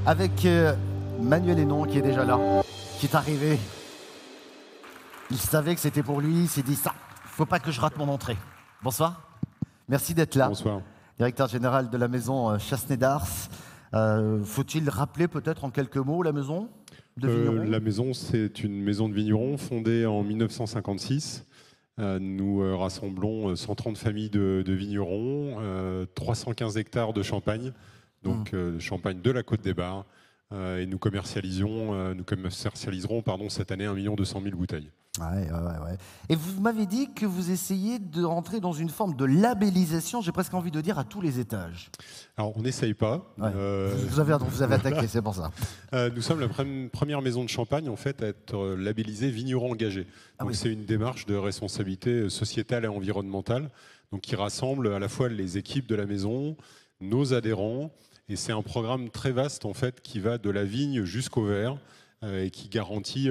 avec Manuel Hénon qui est déjà là, qui est arrivé. Il savait que c'était pour lui, il s'est dit ça, faut pas que je rate mon entrée. Bonsoir, merci d'être là. Bonsoir. Directeur général de la maison Chassenet d'Ars. Faut-il rappeler peut-être en quelques mots la maison de vignerons? La maison, c'est une maison de vignerons fondée en 1956. Nous rassemblons 130 familles de vignerons, 315 hectares de champagne, donc champagne de la Côte des Bars. Et nous commercialiserons cette année 1 200 000 bouteilles. Ouais. Et vous m'avez dit que vous essayez de rentrer dans une forme de labellisation, j'ai presque envie de dire à tous les étages. Alors, on n'essaye pas. Ouais. Vous avez attaqué, c'est pour ça. Nous sommes la première maison de champagne en fait, à être labellisée vigneron engagé. Donc, c'est une démarche de responsabilité sociétale et environnementale donc, qui rassemble à la fois les équipes de la maison, nos adhérents, et c'est un programme très vaste en fait, qui va de la vigne jusqu'au verre, et qui garantit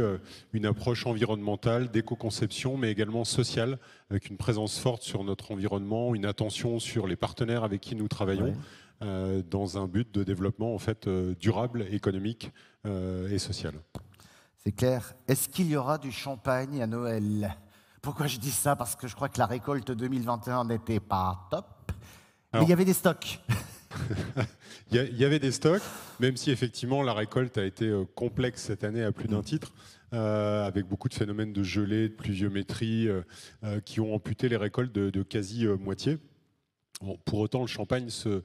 une approche environnementale, d'éco-conception, mais également sociale, avec une présence forte sur notre environnement, une attention sur les partenaires avec qui nous travaillons, dans un but de développement en fait, durable, économique et social. C'est clair. Est-ce qu'il y aura du champagne à Noël? Pourquoi je dis ça? Parce que je crois que la récolte 2021 n'était pas top, mais il y avait des stocks. Il y avait des stocks, même si effectivement la récolte a été complexe cette année à plus d'un titre, avec beaucoup de phénomènes de gelée, de pluviométrie, qui ont amputé les récoltes de quasi moitié. Bon, pour autant, le champagne se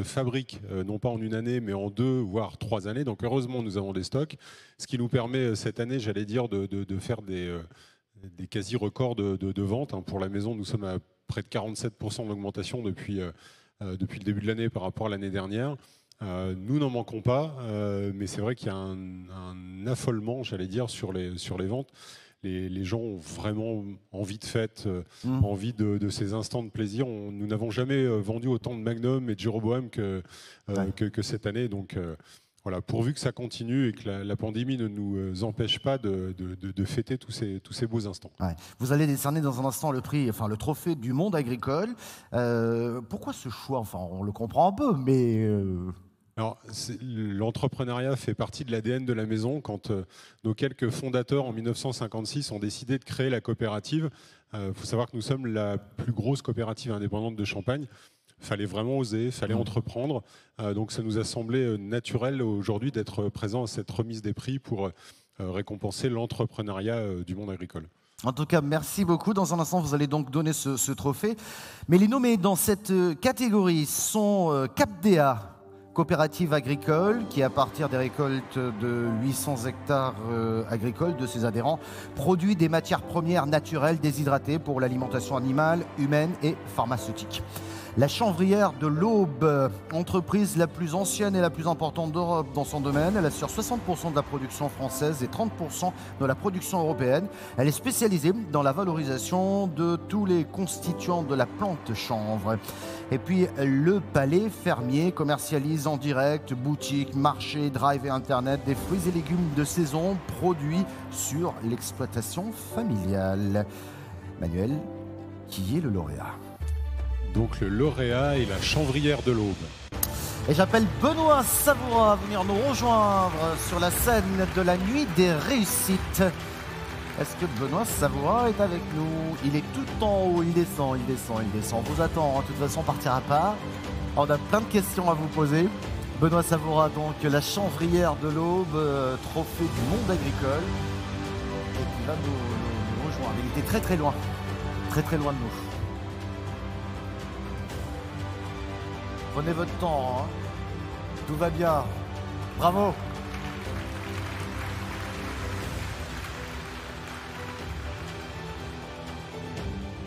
fabrique, non pas en une année, mais en 2, voire 3 années. Donc heureusement, nous avons des stocks, ce qui nous permet cette année, de faire des quasi-records de vente. Pour la maison, nous sommes à près de 47% d'augmentation depuis le début de l'année par rapport à l'année dernière. Nous n'en manquons pas, mais c'est vrai qu'il y a un affolement, sur les ventes. Les gens ont vraiment envie de fête, envie de ces instants de plaisir. Nous n'avons jamais vendu autant de Magnum et de Jéroboam que cette année. Donc voilà, pourvu que ça continue et que la pandémie ne nous empêche pas de fêter tous ces beaux instants. Ouais. Vous allez décerner dans un instant le trophée du monde agricole. Pourquoi ce choix? Enfin, on le comprend un peu, mais... Alors, l'entrepreneuriat fait partie de l'ADN de la maison. Quand nos quelques fondateurs, en 1956, ont décidé de créer la coopérative, faut savoir que nous sommes la plus grosse coopérative indépendante de Champagne. Il fallait vraiment oser, il fallait entreprendre. Donc ça nous a semblé naturel aujourd'hui d'être présent à cette remise des prix pour récompenser l'entrepreneuriat du monde agricole. En tout cas, merci beaucoup. Dans un instant, vous allez donc donner ce trophée. Mais les nommés dans cette catégorie sont CapDA, coopérative agricole, qui à partir des récoltes de 800 hectares agricoles de ses adhérents, produit des matières premières naturelles déshydratées pour l'alimentation animale, humaine et pharmaceutique. La Chanvrière de l'Aube, entreprise la plus ancienne et la plus importante d'Europe dans son domaine. Elle assure 60% de la production française et 30% de la production européenne. Elle est spécialisée dans la valorisation de tous les constituants de la plante chanvre. Et puis le Palais Fermier commercialise en direct, boutique, marché, drive et internet, des fruits et légumes de saison produits sur l'exploitation familiale. Manuel, qui est le lauréat? Donc le lauréat est la Chanvrière de l'Aube. Et j'appelle Benoît Savoura à venir nous rejoindre sur la scène de la Nuit des Réussites. Est-ce que Benoît Savoura est avec nous? Il est tout en haut, il descend. On vous attend, de toute façon, on partira pas. On a plein de questions à vous poser. Benoît Savoura, donc, la Chanvrière de l'Aube, trophée du monde agricole. Et qui va nous rejoindre. Il était très loin de nous. Prenez votre temps, hein. Tout va bien. Bravo.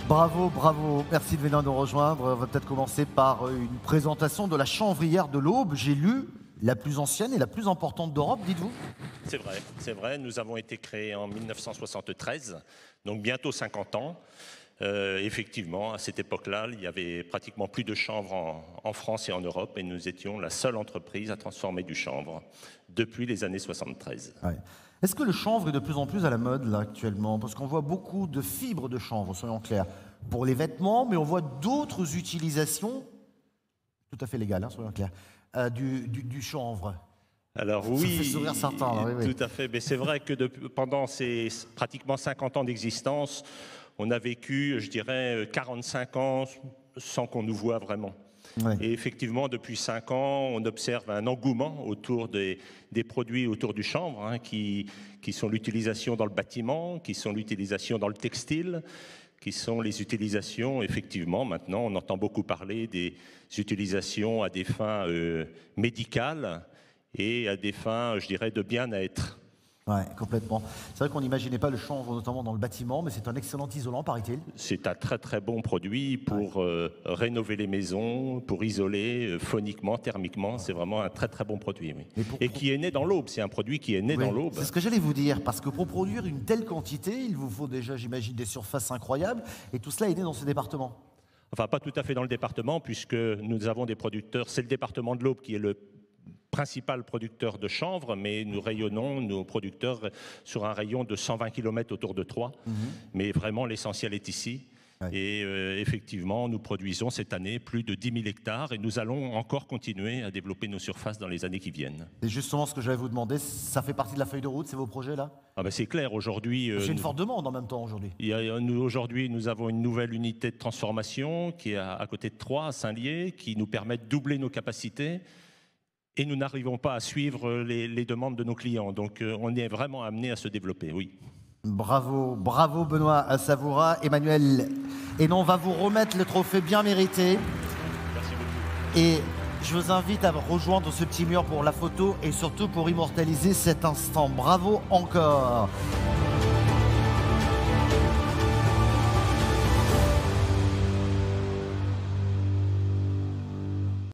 Bravo. Merci de venir nous rejoindre. On va peut-être commencer par une présentation de la Chanvrière de l'Aube. J'ai lu la plus ancienne et la plus importante d'Europe, dites-vous? C'est vrai. Nous avons été créés en 1973, donc bientôt 50 ans. Effectivement, à cette époque-là, il y avait pratiquement plus de chanvre en France et en Europe, et nous étions la seule entreprise à transformer du chanvre depuis les années 73. Ouais. Est-ce que le chanvre est de plus en plus à la mode là actuellement? Parce qu'on voit beaucoup de fibres de chanvre, soyons clairs, pour les vêtements, mais on voit d'autres utilisations tout à fait légales, soyons clairs, du chanvre. Alors Ça oui, fait sourire certains, oui. tout à fait. Mais c'est vrai que pendant ces pratiquement 50 ans d'existence, on a vécu, je dirais, 45 ans sans qu'on nous voie vraiment. Ouais. Et effectivement, depuis 5 ans, on observe un engouement autour des produits autour du chanvre, hein, qui sont l'utilisation dans le bâtiment, qui sont l'utilisation dans le textile, qui sont les utilisations, effectivement, maintenant, on entend beaucoup parler des utilisations à des fins médicales et à des fins, je dirais, de bien-être. Oui, complètement. C'est vrai qu'on n'imaginait pas le chanvre, notamment dans le bâtiment, mais c'est un excellent isolant, paraît-il. C'est un très très bon produit pour rénover les maisons, pour isoler phoniquement, thermiquement. C'est vraiment un très très bon produit. Oui. Et qui est né dans l'Aube. C'est un produit qui est né dans l'Aube. C'est ce que j'allais vous dire, parce que pour produire une telle quantité, il vous faut déjà, j'imagine, des surfaces incroyables, et tout cela est né dans ce département. Enfin, pas tout à fait dans le département, puisque nous avons des producteurs. C'est le département de l'Aube qui est le principal producteur de chanvre, mais nous rayonnons nos producteurs sur un rayon de 120 km autour de Troyes. Mais vraiment, l'essentiel est ici. Ouais. Et effectivement, nous produisons cette année plus de 10 000 hectares et nous allons encore continuer à développer nos surfaces dans les années qui viennent. C'est justement ce que j'allais vous demander. Ça fait partie de la feuille de route, c'est vos projets là? Ah ben c'est clair, aujourd'hui... c'est une forte demande en même temps aujourd'hui. Aujourd'hui, nous avons une nouvelle unité de transformation qui est à côté de Troyes, à Saint-Lié, qui nous permet de doubler nos capacités. Et nous n'arrivons pas à suivre les demandes de nos clients. Donc on est vraiment amené à se développer, oui. Bravo, bravo Benoît Savoura. Emmanuel Hénon va vous remettre le trophée bien mérité. Merci beaucoup. Et je vous invite à rejoindre ce petit mur pour la photo et surtout pour immortaliser cet instant. Bravo encore.